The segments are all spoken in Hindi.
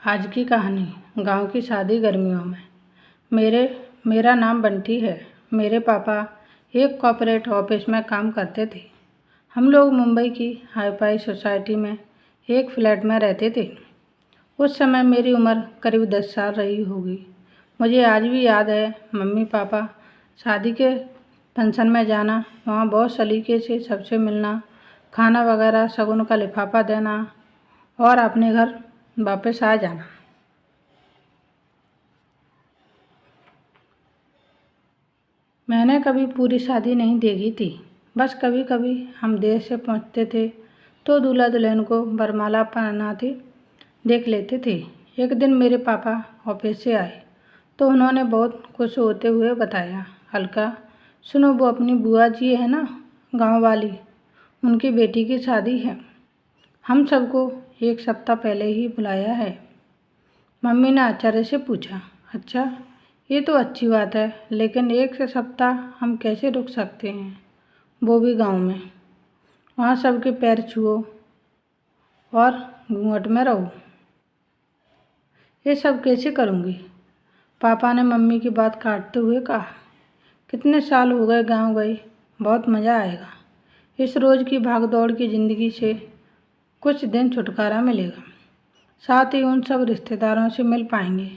आज की कहानी गांव की शादी गर्मियों में। मेरा नाम बंटी है। मेरे पापा एक कॉर्पोरेट ऑफिस में काम करते थे। हम लोग मुंबई की हाई फाई सोसाइटी में एक फ्लैट में रहते थे। उस समय मेरी उम्र करीब 10 साल रही होगी। मुझे आज भी याद है मम्मी पापा शादी के फंक्शन में जाना, वहाँ बहुत सलीके से सबसे मिलना, खाना वगैरह, शगुन का लिफाफा देना और अपने घर वापस आ जाना। मैंने कभी पूरी शादी नहीं देखी थी, बस कभी कभी हम देर से पहुंचते थे तो दूल्हा दुल्हन को वरमाला पहनाते देख लेते थे। एक दिन मेरे पापा ऑफिस से आए तो उन्होंने बहुत खुश होते हुए बताया, अलका सुनो, वो अपनी बुआ जी है ना, गांव वाली, उनकी बेटी की शादी है। हम सबको एक सप्ताह पहले ही बुलाया है। मम्मी ने आश्चर्य से पूछा, अच्छा, ये तो अच्छी बात है, लेकिन एक से सप्ताह हम कैसे रुक सकते हैं, वो भी गांव में। वहाँ सबके पैर छुओ और घूंघट में रहो। ये सब कैसे करूँगी? पापा ने मम्मी की बात काटते हुए कहा, कितने साल हो गए गांव गई, बहुत मज़ा आएगा। इस रोज़ की भागदौड़ की ज़िंदगी से कुछ दिन छुटकारा मिलेगा। साथ ही उन सब रिश्तेदारों से मिल पाएंगे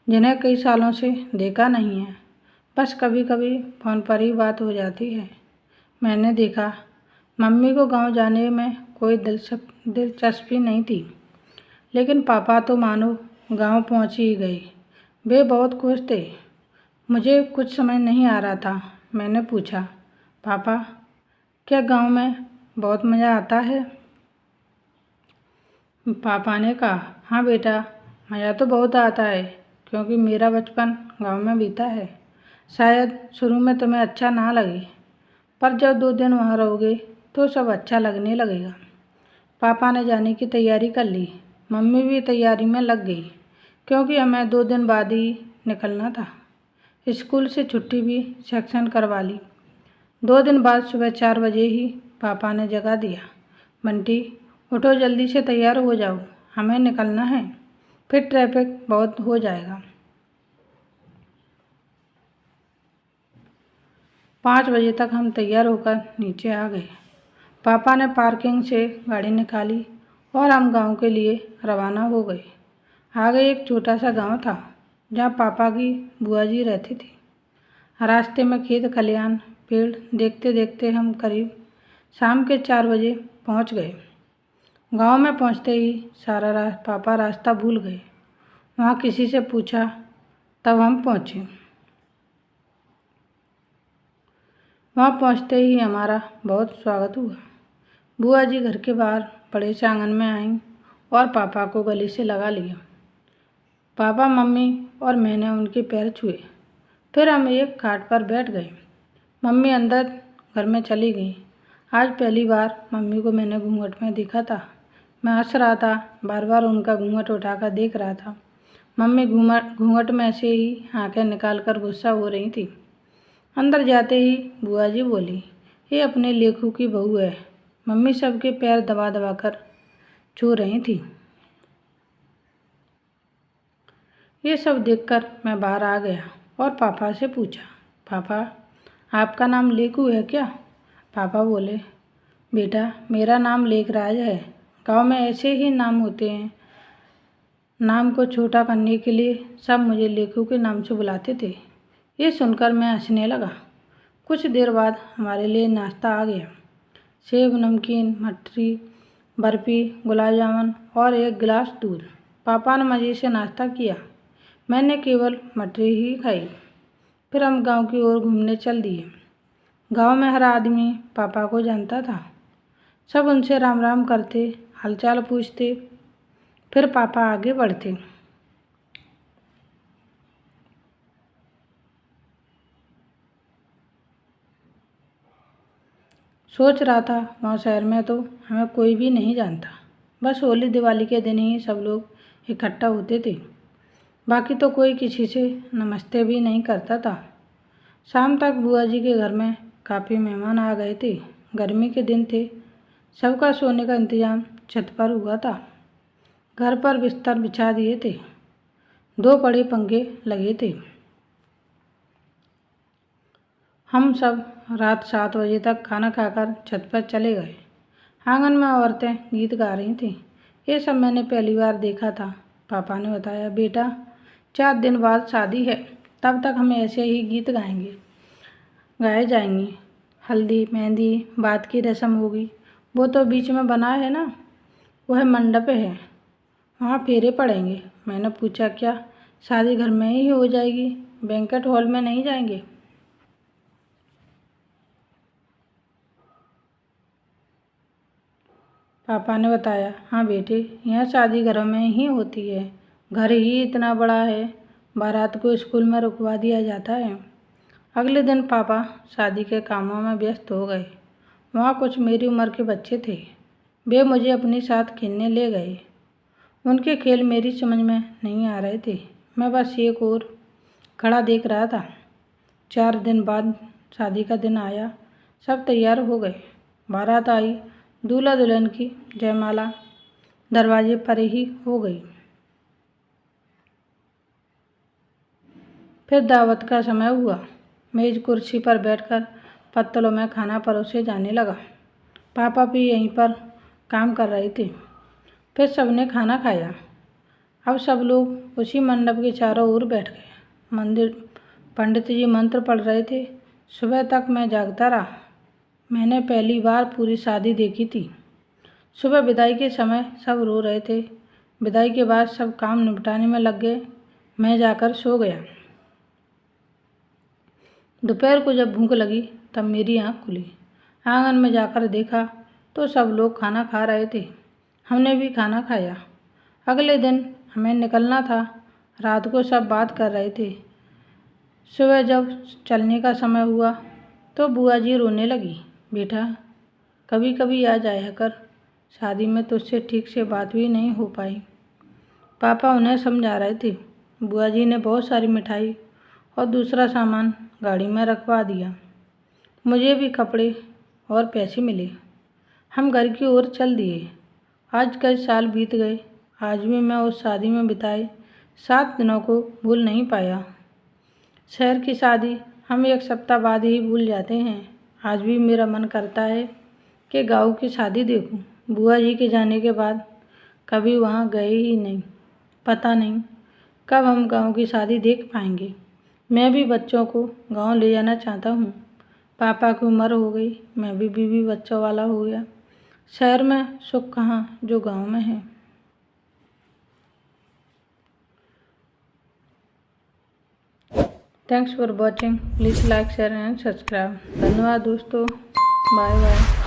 जिन्हें कई सालों से देखा नहीं है। बस कभी कभी फ़ोन पर ही बात हो जाती है। मैंने देखा मम्मी को गांव जाने में कोई दिलचस्पी नहीं थी, लेकिन पापा तो मानो गांव पहुंच ही गए। वे बहुत खुश थे। मुझे कुछ समझ नहीं आ रहा था। मैंने पूछा, पापा क्या गांव में बहुत मज़ा आता है? पापा ने कहा, हाँ बेटा, मज़ा तो बहुत आता है, क्योंकि मेरा बचपन गांव में बीता है। शायद शुरू में तुम्हें अच्छा ना लगे, पर जब 2 दिन वहाँ रहोगे तो सब अच्छा लगने लगेगा। पापा ने जाने की तैयारी कर ली। मम्मी भी तैयारी में लग गई, क्योंकि हमें 2 दिन बाद ही निकलना था। स्कूल से छुट्टी भी सेक्शन करवा ली। 2 दिन बाद सुबह 4 बजे ही पापा ने जगा दिया, बंटी उठो, जल्दी से तैयार हो जाओ, हमें निकलना है, फिर ट्रैफिक बहुत हो जाएगा। 5 बजे तक हम तैयार होकर नीचे आ गए। पापा ने पार्किंग से गाड़ी निकाली और हम गांव के लिए रवाना हो गए। आगे एक छोटा सा गांव था जहां पापा की बुआ जी रहती थी। रास्ते में खेत खलिहान, पेड़ देखते देखते हम करीब शाम के 4 बजे पहुंच गए। गांव में पहुंचते ही पापा रास्ता भूल गए। वहां किसी से पूछा, तब हम पहुंचे। वहां पहुंचते ही हमारा बहुत स्वागत हुआ। बुआ जी घर के बाहर बड़े से आंगन में आईं और पापा को गले से लगा लिया। पापा, मम्मी और मैंने उनके पैर छुए। फिर हम एक खाट पर बैठ गए। मम्मी अंदर घर में चली गई। आज पहली बार मम्मी को मैंने घूंघट में देखा था। मैं हंस रहा था, बार बार उनका घूंघट उठाकर देख रहा था। मम्मी घूंघट में से ही आंखें निकाल कर गुस्सा हो रही थी। अंदर जाते ही बुआ जी बोली, ये अपने लेखू की बहू है। मम्मी सबके पैर दबा दबा कर छू रही थी। ये सब देखकर मैं बाहर आ गया और पापा से पूछा, पापा आपका नाम लेकू है क्या? पापा बोले, बेटा मेरा नाम लेखराज है। गांव में ऐसे ही नाम होते हैं। नाम को छोटा करने के लिए सब मुझे लेकू के नाम से बुलाते थे। ये सुनकर मैं हंसने लगा। कुछ देर बाद हमारे लिए नाश्ता आ गया। सेब, नमकीन, मठरी, बर्फ़ी, गुलाब जामुन और एक गिलास दूध। पापा ने मज़े से नाश्ता किया। मैंने केवल मठरी ही खाई। फिर हम गांव की ओर घूमने चल दिए। गांव में हर आदमी पापा को जानता था। सब उनसे राम राम करते, हालचाल पूछते, फिर पापा आगे बढ़ते। सोच रहा था वहाँ शहर में तो हमें कोई भी नहीं जानता। बस होली दिवाली के दिन ही सब लोग इकट्ठा होते थे। बाकी तो कोई किसी से नमस्ते भी नहीं करता था। शाम तक बुआ जी के घर में काफ़ी मेहमान आ गए थे। गर्मी के दिन थे। सबका सोने का इंतज़ाम छत पर हुआ था। घर पर बिस्तर बिछा दिए थे। 2 बड़े पंखे लगे थे। हम सब रात 7 बजे तक खाना खाकर छत पर चले गए। आंगन में औरतें गीत गा रही थीं। ये सब मैंने पहली बार देखा था। पापा ने बताया, बेटा 4 दिन बाद शादी है, तब तक हम ऐसे ही गीत गाए जाएंगे। हल्दी मेहंदी बात की रस्म होगी। वो तो बीच में बना है ना, वह मंडप है, वहाँ फेरे पड़ेंगे। मैंने पूछा, क्या शादी घर में ही हो जाएगी, बैंक्वेट हॉल में नहीं जाएंगे? पापा ने बताया, हाँ बेटे, यहाँ शादी घरों में ही होती है। घर ही इतना बड़ा है, बारात को स्कूल में रुकवा दिया जाता है। अगले दिन पापा शादी के कामों में व्यस्त हो गए। वहाँ कुछ मेरी उम्र के बच्चे थे। वे मुझे अपने साथ खेलने ले गए। उनके खेल मेरी समझ में नहीं आ रहे थे। मैं बस एक और खड़ा देख रहा था। 4 दिन बाद शादी का दिन आया। सब तैयार हो गए। बारात आई। दूल्हा दुल्हन की जयमाला दरवाजे पर ही हो गई। फिर दावत का समय हुआ। मेज कुर्सी पर बैठकर पत्तलों में खाना परोसे जाने लगा। पापा भी यहीं पर काम कर रहे थे। फिर सबने खाना खाया। अब सब लोग उसी मंडप के चारों ओर बैठ गए। पंडित जी मंत्र पढ़ रहे थे। सुबह तक मैं जागता रहा। मैंने पहली बार पूरी शादी देखी थी। सुबह विदाई के समय सब रो रहे थे। विदाई के बाद सब काम निपटाने में लग गए। मैं जाकर सो गया। दोपहर को जब भूख लगी तब मेरी आँख खुली। आंगन में जाकर देखा तो सब लोग खाना खा रहे थे। हमने भी खाना खाया। अगले दिन हमें निकलना था। रात को सब बात कर रहे थे। सुबह जब चलने का समय हुआ तो बुआ जी रोने लगी, बेटा कभी कभी आ जाया कर, शादी में तुझसे ठीक से बात भी नहीं हो पाई। पापा उन्हें समझा रहे थे। बुआ जी ने बहुत सारी मिठाई और दूसरा सामान गाड़ी में रखवा दिया। मुझे भी कपड़े और पैसे मिले। हम घर की ओर चल दिए। आज कई साल बीत गए। आज भी मैं उस शादी में बिताए 7 दिनों को भूल नहीं पाया। शहर की शादी हम 1 सप्ताह बाद ही भूल जाते हैं। आज भी मेरा मन करता है कि गाँव की शादी देखूं। बुआ जी के जाने के बाद कभी वहाँ गए ही नहीं। पता नहीं कब हम गाँव की शादी देख पाएंगे। मैं भी बच्चों को गाँव ले जाना चाहता हूँ। पापा की उम्र हो गई, मैं भी बीवी बच्चों वाला हो गया। शहर में सुख कहाँ जो गाँव में है। Thanks for watching. Please like share and subscribe. धन्यवाद दोस्तों। Bye bye.